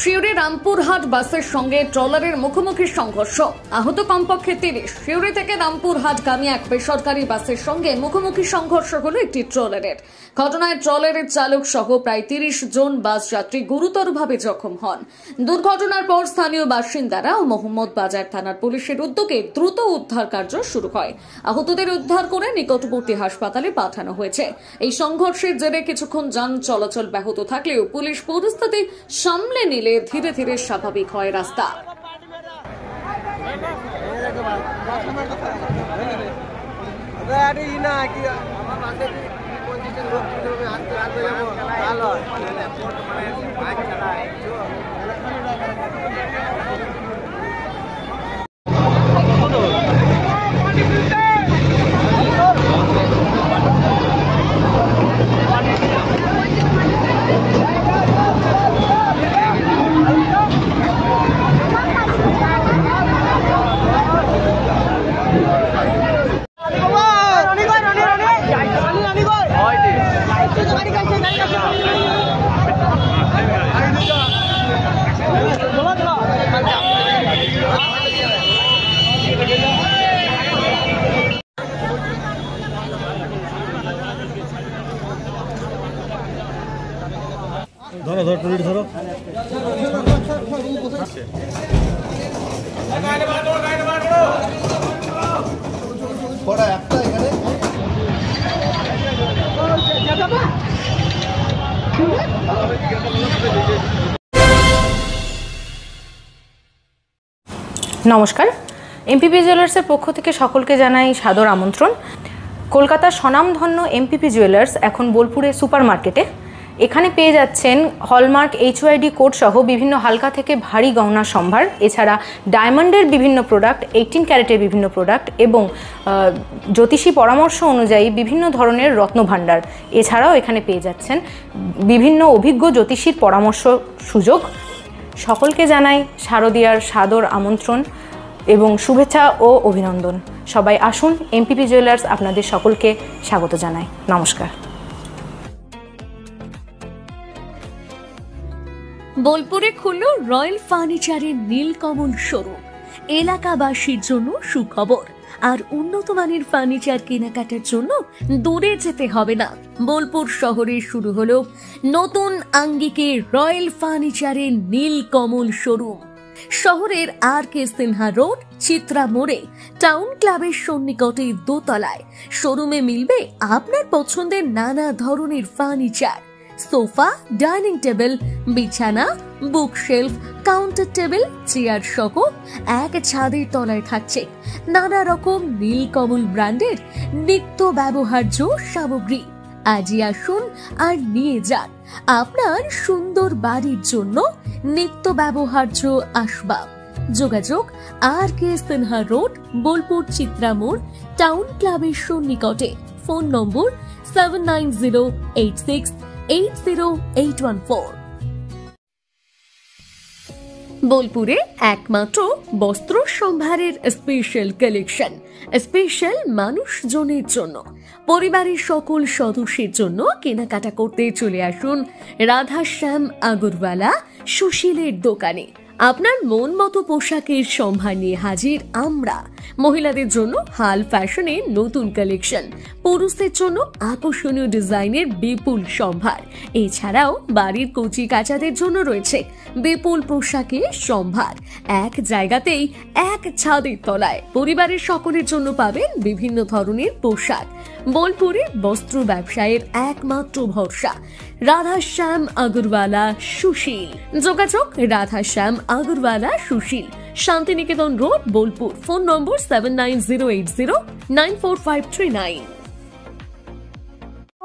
শিউরি রামপুরহাট বাসের সঙ্গে ট্রলারের মুখোমুখি সংঘর্ষ, আহত কমপক্ষে 30। শিউরি থেকে রামপুরহাটগামী এক বেসরকারি বাসের সঙ্গে মুখোমুখি সংঘর্ষ হলো একটি ট্রলারের। ঘটনায় ট্রলারের চালক সহ প্রায় 30 জন বাস যাত্রী গুরুতরভাবে জখম হন। দুর্ঘটনার পর স্থানীয় বাসিন্দারা ও মোহাম্মদ বাজার থানার পুলিশের উদ্যোগে দ্রুত উদ্ধার কার্য শুরু হয়। আহতদের উদ্ধার করে নিকটবর্তী হাসপাতালে পাঠানো হয়েছে। এই সংঘর্ষের জেরে কিছুক্ষণ যান চলাচল ব্যাহত থাকলেও পুলিশ পরিস্থিতি সামলে নিলে ধীরে ধীরে স্বাভাবিক হয় রাস্তা। ধরো ধরো টুরিট ধরো। নমস্কার, এমপিপি জুয়েলার্সের পক্ষ থেকে সকলকে জানাই সাদর আমন্ত্রণ। কলকাতার স্বনামধন্য এমপিপি জুয়েলার্স এখন বোলপুরে সুপার মার্কেটে। এখানে পেয়ে যাচ্ছেন হলমার্ক HYD কোড সহ বিভিন্ন হালকা থেকে ভারী গহনার সম্ভার, এছাড়া ডায়মন্ডের বিভিন্ন প্রোডাক্ট, 18 ক্যারেটের বিভিন্ন প্রোডাক্ট এবং জ্যোতিষী পরামর্শ অনুযায়ী বিভিন্ন ধরনের রত্নভাণ্ডার। এছাড়াও এখানে পেয়ে যাচ্ছেন বিভিন্ন অভিজ্ঞ জ্যোতিষীর পরামর্শ সুযোগ। সকলকে জানাই শারদীয়ার সাদর আমন্ত্রণ এবং শুভেচ্ছা ও অভিনন্দন। সবাই আসুন, এমপিপি জুয়েলার্স আপনাদের সকলকে স্বাগত জানাই। নমস্কার। বোলপুরে খুলল রয়্যাল ফার্নিচারের নীলকমল শোরুম। এলাকাবাসীর জন্য সুখবর, আর উন্নত মানের ফার্নিচার কেনাকাটার জন্য দূরে যেতে হবে না। বোলপুর শহরে শুরু হলো নতুন আঙ্গিকে রয়্যাল ফার্নিচারের নীলকমল শোরুম। শহরের RK সিনহা রোড, চিত্রা মোড়ে, টাউন ক্লাবের সন্নিকটে দোতলায়। শোরুমে মিলবে আপনার পছন্দের নানা ধরনের ফার্নিচার, সোফা, ডাইনিং টেবিল, বিছানা, বুকশেলফ, কাউন্টার টেবিল, চেয়ার সহ এক ছাদের তলায় থাকছে নানা রকম নীলকমল ব্র্যান্ডের নিত্য ব্যবহার্য সামগ্রী। আজই আসুন আর নিয়ে যান আপনার সুন্দর বাড়ির জন্য নিত্য ব্যবহার্য আসবাব। যোগাযোগ RK সিনহা রোড, বোলপুর চিত্রা মোড়, টাউন ক্লাবের সন্নিকটে। ফোন নম্বর 7908680814। বোলপুরে একমাত্র বস্ত্র সম্ভারের স্পেশাল কালেকশন, স্পেশাল মানুষজনের জন্য, পরিবারের সকল সদস্যের জন্য কেনাকাটা করতে চলে আসুন রাধাশ্যাম আগরওয়ালা সুশীলের দোকানে। আপনার মন মতো পোশাকের সম্ভার নিয়ে হাজির আমরা। মহিলাদের জন্য হাল ফ্যাশনের নতুন কালেকশন, পুরুষদের জন্য আকর্ষণীয় ডিজাইনের বিপুল সম্ভার। এছাড়াও বাড়ির কচি কাচাদের জন্য রয়েছে বিপুল পোশাকের সম্ভার। এক জায়গাতেই, এক ছাদের তলায় পরিবারের সকলের জন্য পাবেন বিভিন্ন ধরনের পোশাক। বোলপুরে বস্ত্র ব্যবসায়ের একমাত্র ভরসা রাধাশ্যাম আগরওয়ালা সুশীল। যোগাযোগ Radhashyam Agarwala Sushil, Santiniketan road, Bolpur. Phone number 7908094539।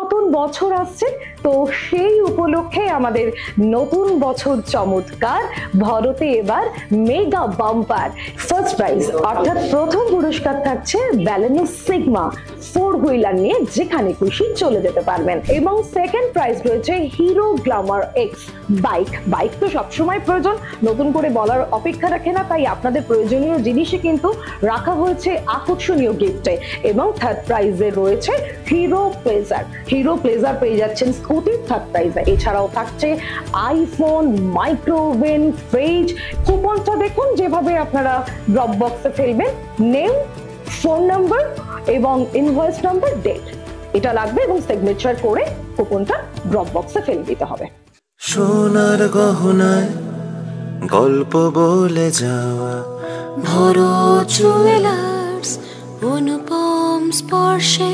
নতুন বছর আসছে, তো সেই উপলক্ষে আমাদের নতুন বছর চমৎকার ভরতে এবার মেগা বাম্পার ফার্স্ট প্রাইজ, অর্থাৎ প্রথম পুরস্কার থাকছে ব্যালেনো সিগমা 4 হুইলার নিয়ে যেখানে খুশি চলে যেতে পারবেন। এবং সেকেন্ড প্রাইজ রয়েছে hero Glamour x bike. Bike তো সবসময় প্রয়োজন, নতুন করে বলার অপেক্ষা রাখে না, তাই আপনাদের প্রয়োজনীয় জিনিসই কিন্তু রাখা হয়েছে আকর্ষণীয় গিফটে। এবং থার্ড প্রাইজে রয়েছে হিরো প্লেজার। হিরো প্লেজার পেয়ে যাচ্ছেন স্কুটি থার্ড প্রাইজে। এছাড়াও থাকছে আইফোন, মাইক্রোওভেন, ফ্রিজ। কুপনটা দেখুন যেভাবে আপনারা ড্রপ বক্সে ফেলবেন, নেম, ফোন নাম্বার এবং ইনভয়েস নাম্বার, ডেট এটা লাগবে এবং সিগনেচার করে কুপনটা ড্রপ বক্সে ফেলে দিতে হবে। সোনার গহনায় গল্প বলে যাওয়া ভরো জুয়েলার্স অনুপম স্পর্শে।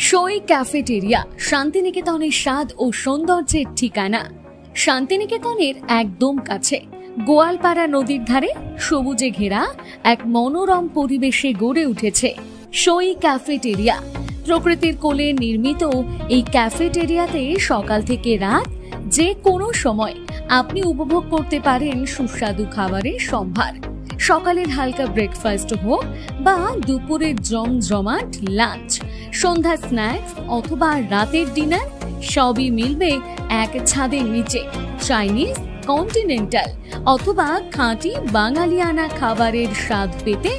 সই ক্যাফেটেরিয়া শান্তিনিকেতনের স্বাদ ও সৌন্দর্যের ঠিকানা। শান্তিনিকেতনের একদম কাছে গোয়ালপাড়া নদীর ধারে সবুজে ঘেরা এক মনোরম পরিবেশে গড়ে উঠেছে সই ক্যাফেটেরিয়া। প্রকৃতির কোলে নির্মিত এই ক্যাফেটেরিয়াতে সকাল থেকে রাত যে কোনো সময় আপনি উপভোগ করতে পারেন সুস্বাদু খাবারের সম্ভার। সকালের হালকা ব্রেকফাস্ট হোক বা দুপুরের জমজমাট লাঞ্চ, সন্ধ্যার স্ন্যাক্স অথবা রাতের ডিনার, সবই মিলবে এক ছাদের নিচে। চাইনিজ, কন্টিনেন্টাল অথবা খাঁটি বাঙালিয়ানা খাবারের স্বাদ পেতে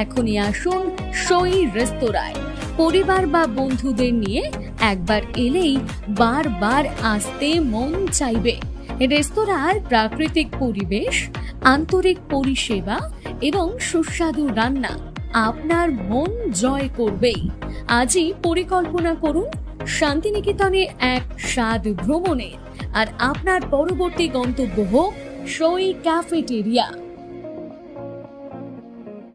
এখনই আসুন সই রেস্তোরাঁয়। পরিবার বা বন্ধুদের নিয়ে একবার এলেই বারবার আসতে মন চাইবে। রেস্তোরাঁর প্রাকৃতিক পরিবেশ, আন্তরিক পরিষেবা এবং সুস্বাদু রান্না আপনার মন জয় করবেই। আজই পরিকল্পনা করুন শান্তিনিকেতনে এক স্বাদ ভ্রমণের, আর আপনার পরবর্তী গন্তব্য হোক সই ক্যাফেটেরিয়া।